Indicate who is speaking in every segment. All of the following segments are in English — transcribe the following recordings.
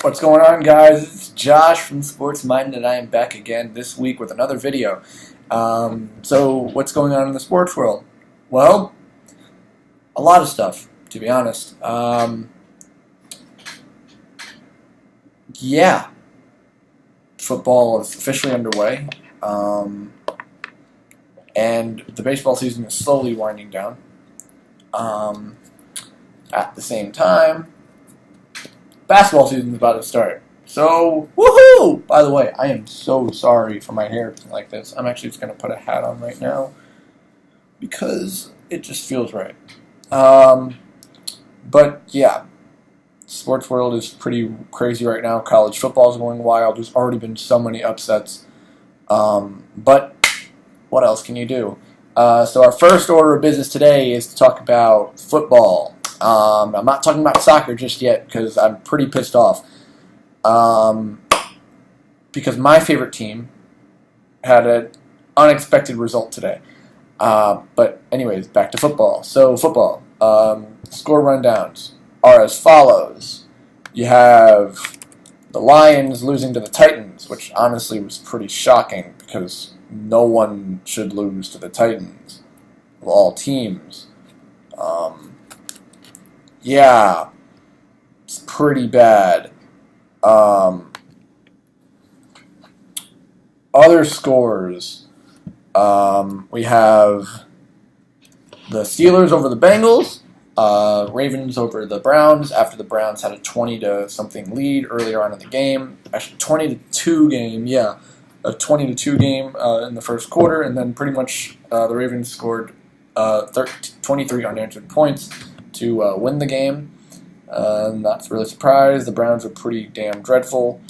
Speaker 1: What's going on, guys? It's Josh from Sportsminded, and I am back again this week with another video. So what's going on in the sports world? Well, a lot of stuff, to be honest. Yeah, football is officially underway, and the baseball season is slowly winding down. At the same time, basketball season is about to start. So, woohoo! By the way, I am so sorry for my hair like this. I'm actually just going to put a hat on right now because it just feels right. But yeah, sports world is pretty crazy right now. College football is going wild. There's already been so many upsets. But what else can you do? So our first order of business today is to talk about football. I'm not talking about soccer just yet because I'm pretty pissed off. Because my favorite team had an unexpected result today. But anyways, back to football. So football, score rundowns are as follows. You have the Lions losing to the Titans, which honestly was pretty shocking because no one should lose to the Titans of all teams. Yeah, it's pretty bad. Other scores, we have the Steelers over the Bengals, Ravens over the Browns after the Browns had a 20-something lead earlier on in the game. Actually, 20-2 game, yeah. A 20-2 game in the first quarter, and then pretty much the Ravens scored 23 unanswered points to win the game. Not really surprised. The Browns were pretty damn dreadful.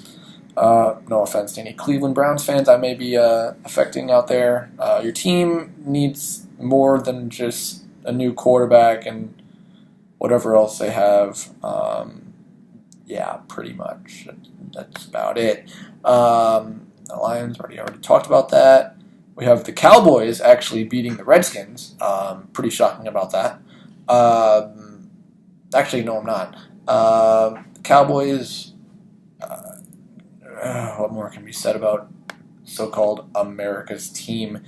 Speaker 1: No offense to any Cleveland Browns fans I may be affecting out there. Your team needs more than just a new quarterback and whatever else they have. Yeah, pretty much. That's about it. The Lions, already talked about that. We have the Cowboys actually beating the Redskins. Pretty shocking about that. Actually, no, I'm not. The Cowboys, what more can be said about so-called America's team?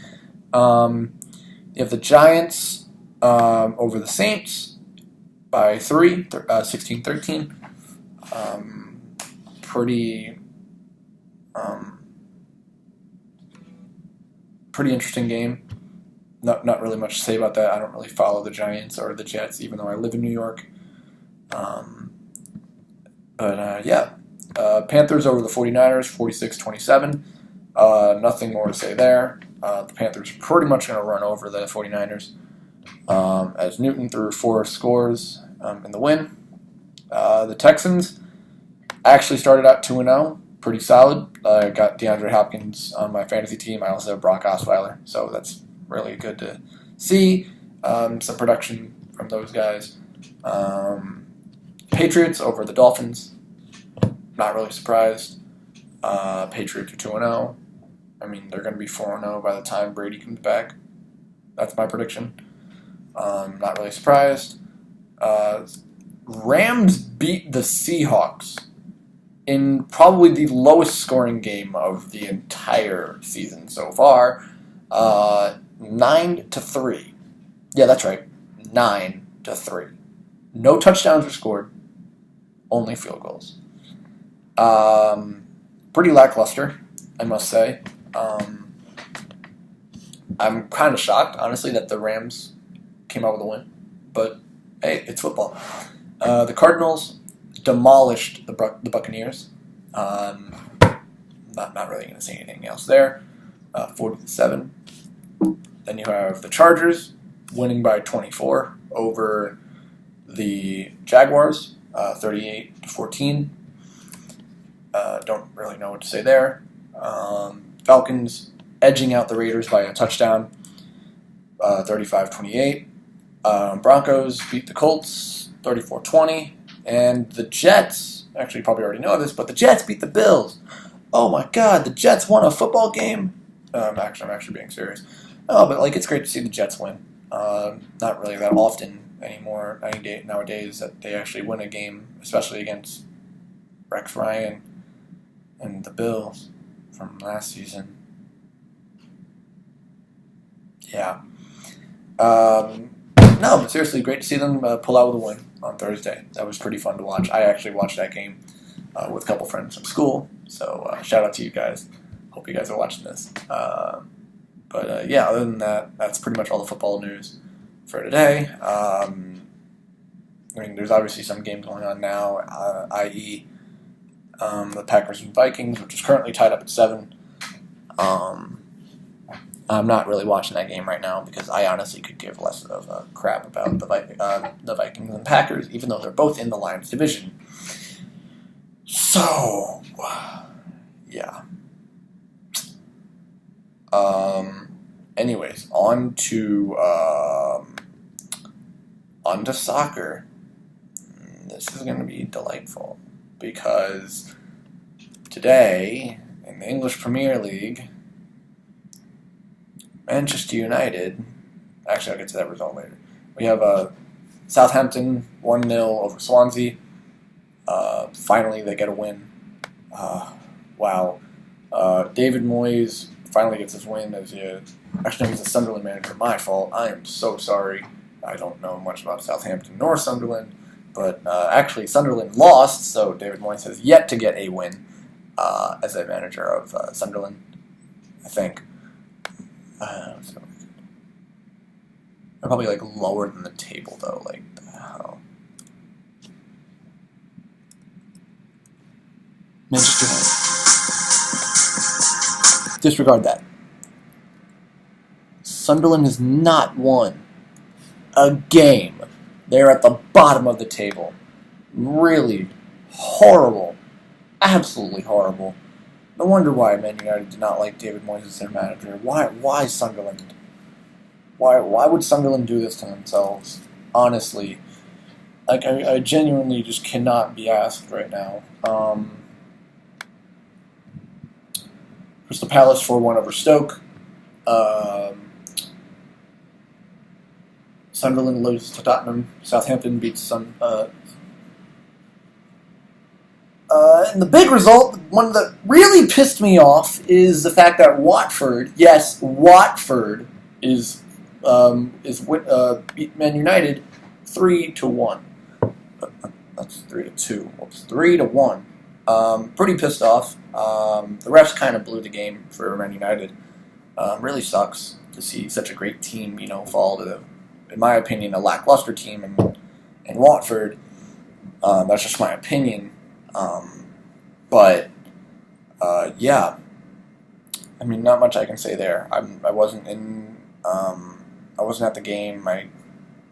Speaker 1: You have the Giants over the Saints by 3, 16-13. Pretty interesting game. Not really much to say about that. I don't really follow the Giants or the Jets, even though I live in New York. Yeah. Panthers over the 49ers, 46-27. Nothing more to say there. The Panthers are pretty much going to run over the 49ers as Newton threw 4 scores in the win. The Texans actually started out 2-0. Pretty solid. I got DeAndre Hopkins on my fantasy team. I also have Brock Osweiler, so that's really good to see. Some production from those guys. Patriots over the Dolphins. Not really surprised. Patriots are 2-0. I mean, they're going to be 4-0 by the time Brady comes back. That's my prediction. Not really surprised. Rams beat the Seahawks in probably the lowest scoring game of the entire season so far. 9-3. Yeah, that's right. 9-3. No touchdowns were scored. Only field goals. Pretty lackluster, I must say. I'm kind of shocked, honestly, that the Rams came out with a win. But, hey, it's football. The Cardinals demolished the Buccaneers. Not really going to say anything else there. 40-7. Then you have the Chargers winning by 24 over the Jaguars, 38-14. Don't really know what to say there. Falcons edging out the Raiders by a touchdown, 35-28. Broncos beat the Colts, 34-20. And the Jets, actually you probably already know this, but the Jets beat the Bills. Oh my God, the Jets won a football game? I'm actually being serious. Oh, but it's great to see the Jets win. Not really that often anymore, nowadays, that they actually win a game, especially against Rex Ryan and the Bills from last season. Yeah. No, but seriously, great to see them pull out with a win on Thursday. That was pretty fun to watch. I actually watched that game with a couple friends from school, so shout out to you guys. Hope you guys are watching this. But yeah, other than that, that's pretty much all the football news for today. I mean, there's obviously some games going on now, i.e. The Packers and Vikings, which is currently tied up at 7. I'm not really watching that game right now because I honestly could give less of a crap about the Vikings and Packers, even though they're both in the Lions division. So, yeah. Anyways, on to soccer. This is going to be delightful because today in the English Premier League, Manchester United, actually I'll get to that result later. We have Southampton 1-0 over Swansea. Finally they get a win. Wow. David Moyes finally gets his win as actually he's a Sunderland manager. My fault. I am so sorry. I don't know much about Southampton nor Sunderland, but actually Sunderland lost, so David Moyes has yet to get a win as a manager of Sunderland, I think. So they're probably like lower than the table though. Like the hell. Manchester United. Disregard that. Sunderland has not won a game. They're at the bottom of the table. Really horrible. Absolutely horrible. No wonder why Man United did not like David Moyes as their manager. Why Sunderland? Why would Sunderland do this to themselves? Honestly. Like, I genuinely just cannot be asked right now. Crystal Palace 4-1 over Stoke. Sunderland loses to Tottenham. Southampton beats and the big result, one that really pissed me off, is the fact that Watford, yes, Watford beat Man United 3-1. That's 3-2. Whoops, 3-1. Pretty pissed off. The refs kind of blew the game for Man United. Really sucks to see such a great team, fall to, in my opinion, a lackluster team in Watford. That's just my opinion. But yeah, I mean, not much I can say there. I wasn't at the game. I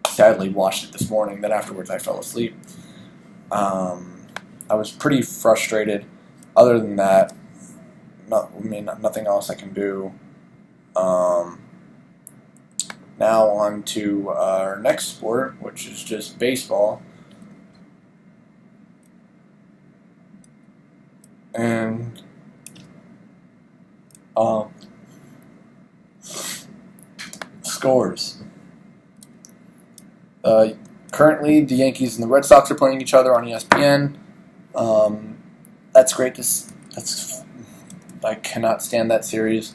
Speaker 1: sadly watched it this morning. Then afterwards, I fell asleep. I was pretty frustrated. Other than that, nothing else I can do. Now on to our next sport, which is just baseball. And scores. Currently, the Yankees and the Red Sox are playing each other on ESPN. That's great. I cannot stand that series.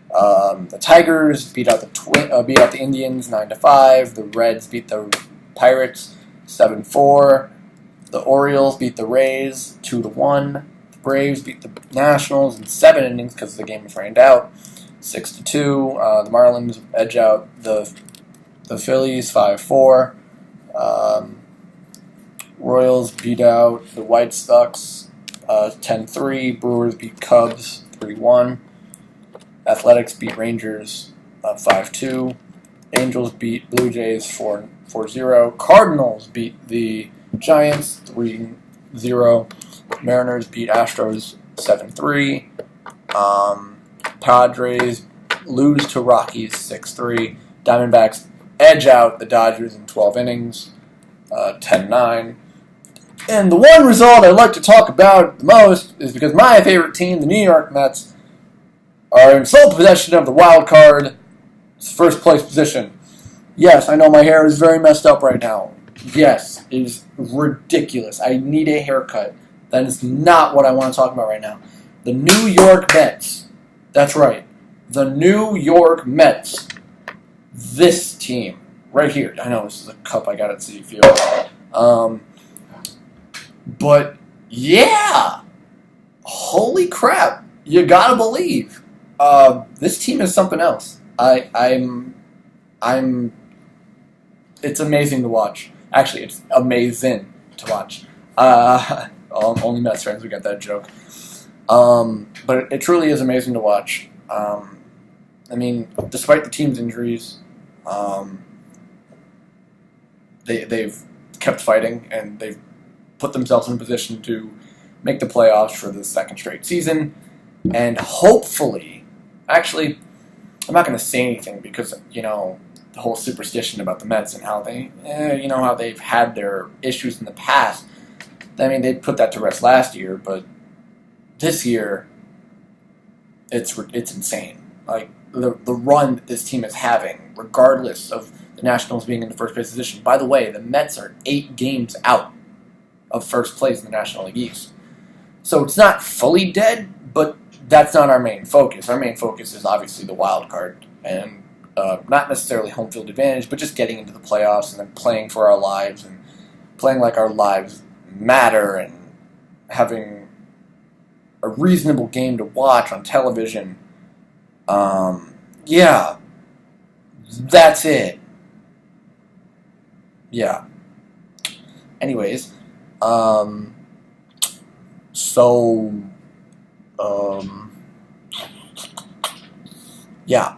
Speaker 1: The Tigers beat out the Indians 9-5. The Reds beat the Pirates 7-4. The Orioles beat the Rays 2-1. Braves beat the Nationals in 7 innings because the game was rained out, 6-2. The Marlins edge out the Phillies 5-4. Royals beat out the White Sox 10-3. Brewers beat Cubs 3-1. Athletics beat Rangers 5-2. Angels beat Blue Jays 4-0. Cardinals beat the Giants 3-0. Mariners beat Astros 7-3. Padres lose to Rockies 6-3. Diamondbacks edge out the Dodgers in 12 innings, 10-9. And the one result I like to talk about the most is because my favorite team, the New York Mets, are in sole possession of the wild card first place position. Yes, I know my hair is very messed up right now. Yes, it is ridiculous. I need a haircut. That is not what I want to talk about right now. The New York Mets. That's right. The New York Mets. This team. Right here. I know this is a cup I got at Citi Field. But, yeah. Holy crap. You gotta believe. This team is something else. I'm it's amazing to watch. Actually, it's amazing to watch. Only Mets fans would get that joke. But it truly is amazing to watch. I mean, despite the team's injuries, they've kept fighting, and they've put themselves in a position to make the playoffs for the second straight season. And hopefully, actually, I'm not going to say anything because, the whole superstition about the Mets and how how they've had their issues in the past. I mean, they put that to rest last year, but this year, it's insane. Like, the run that this team is having, regardless of the Nationals being in the first place position. By the way, the Mets are 8 games out of first place in the National League East. So it's not fully dead, but that's not our main focus. Our main focus is obviously the wild card, and not necessarily home field advantage, but just getting into the playoffs and then playing for our lives and playing like our lives matter and having a reasonable game to watch on television. Yeah, that's it. Yeah. Anyways, yeah,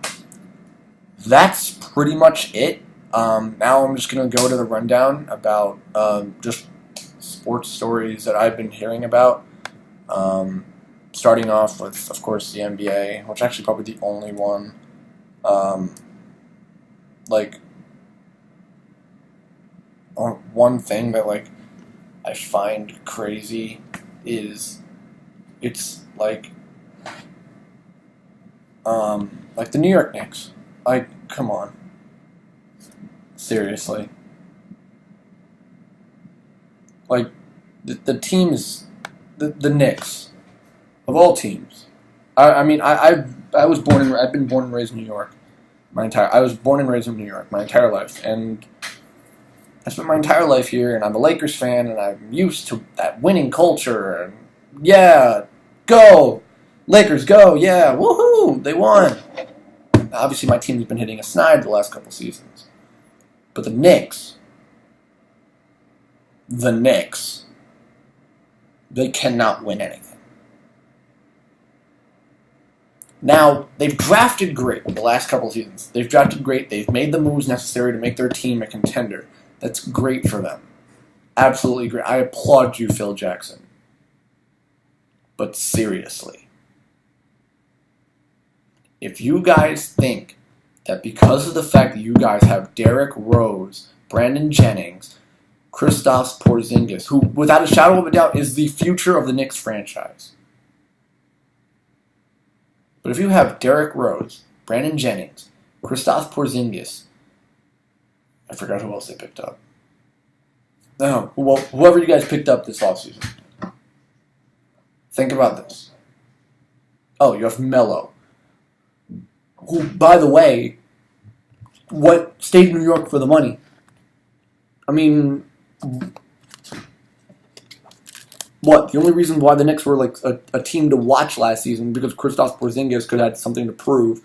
Speaker 1: that's pretty much it. Now I'm just going to go to the rundown about just sports stories that I've been hearing about. Starting off with, of course, the NBA, which actually probably the only one. One thing that I find crazy is it's like the New York Knicks. Come on. Seriously. The teams, the Knicks, of all teams. I've been born and raised in New York. I was born and raised in New York my entire life, and I spent my entire life here, and I'm a Lakers fan, and I'm used to that winning culture, and yeah, go! Lakers, go! Yeah, woohoo! They won! Obviously, my team's been hitting a snide the last couple seasons. But the Knicks, they cannot win anything. Now, they've drafted great the last couple seasons. They've drafted great. They've made the moves necessary to make their team a contender. That's great for them. Absolutely great. I applaud you, Phil Jackson. But seriously, if you guys think that because of the fact that you guys have Derrick Rose, Brandon Jennings, Kristaps Porzingis, who, without a shadow of a doubt, is the future of the Knicks franchise. But if you have Derrick Rose, Brandon Jennings, Kristaps Porzingis, I forgot who else they picked up. No, well, whoever you guys picked up this offseason. Think about this. Oh, you have Melo, who, by the way, stayed in New York for the money. I mean, what? The only reason why the Knicks were a team to watch last season because Kristaps Porzingis could have something to prove,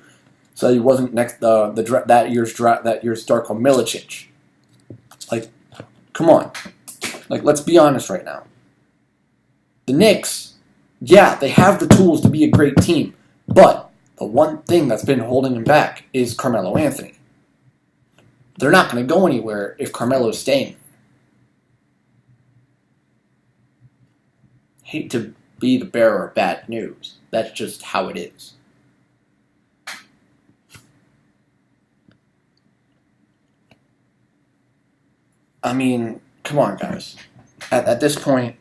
Speaker 1: so he wasn't that year's Darko Milicic. Come on. Let's be honest right now. The Knicks, yeah, they have the tools to be a great team, but the one thing that's been holding them back is Carmelo Anthony. They're not going to go anywhere if Carmelo's staying. Hate to be the bearer of bad news. That's just how it is. I mean, come on, guys. At this point,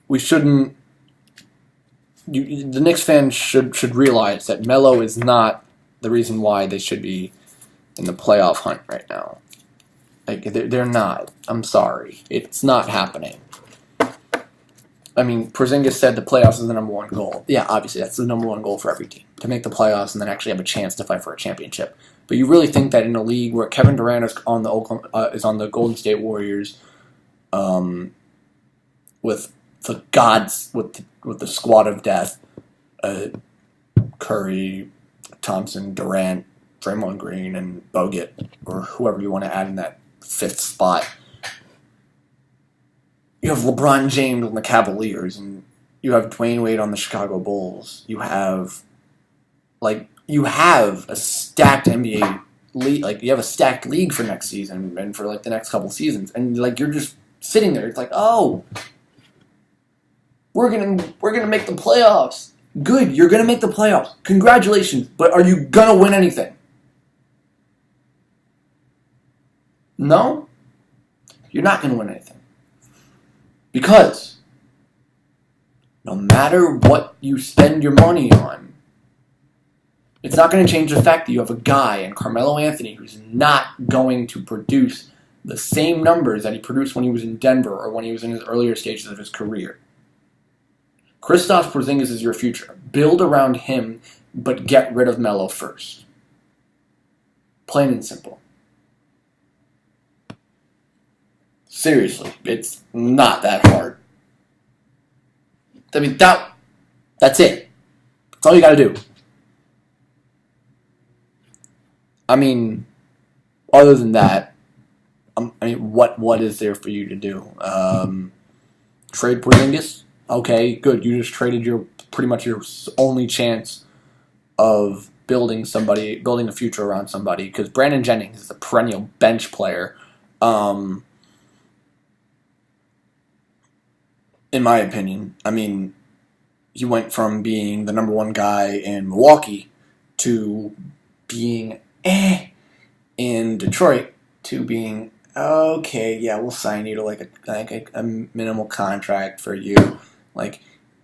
Speaker 1: we shouldn't. The Knicks fans should realize that Melo is not the reason why they should be in the playoff hunt right now. Like, they're not. I'm sorry. It's not happening. I mean, Porzingis said the playoffs is the number one goal. Yeah, obviously, that's the number one goal for every team, to make the playoffs and then actually have a chance to fight for a championship. But you really think that in a league where Kevin Durant is on the Golden State Warriors, with the gods, with the squad of death, Curry, Thompson, Durant, Draymond Green, and Bogut, or whoever you want to add in that fifth spot. You have LeBron James on the Cavaliers, and you have Dwayne Wade on the Chicago Bulls. You have a stacked NBA league. Like, you have a stacked league for next season and for, like, the next couple seasons. And, like, you're just sitting there. It's like, oh, we're gonna make the playoffs. Good, you're gonna make the playoffs. Congratulations. But are you gonna win anything? No? You're not gonna win anything. Because no matter what you spend your money on, it's not going to change the fact that you have a guy in Carmelo Anthony who's not going to produce the same numbers that he produced when he was in Denver or when he was in his earlier stages of his career. Kristaps Porzingis is your future. Build around him, but get rid of Melo first. Plain and simple. Seriously, it's not that hard. I mean, that's it. That's all you gotta do. I mean, other than that, what is there for you to do? Trade Porzingis? Okay, good. You just traded pretty much your only chance of building a future around somebody, because Brandon Jennings is a perennial bench player. In my opinion, I mean, he went from being the number one guy in Milwaukee to being in Detroit to being okay. Yeah, we'll sign you to like a minimal contract for you. Like,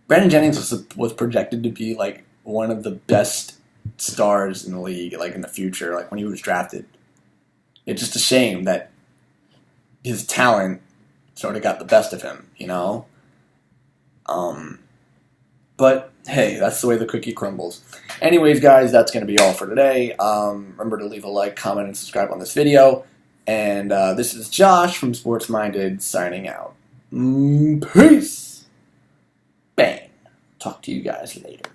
Speaker 1: Brandon Jennings was projected to be like one of the best stars in the league, like in the future, like when he was drafted. It's just a shame that his talent sort of got the best of him, you know. But hey, that's the way the cookie crumbles. Anyways, guys, that's going to be all for today. Remember to leave a like, comment, and subscribe on this video. And this is Josh from Sportsminded signing out. Peace. Bang. Talk to you guys later.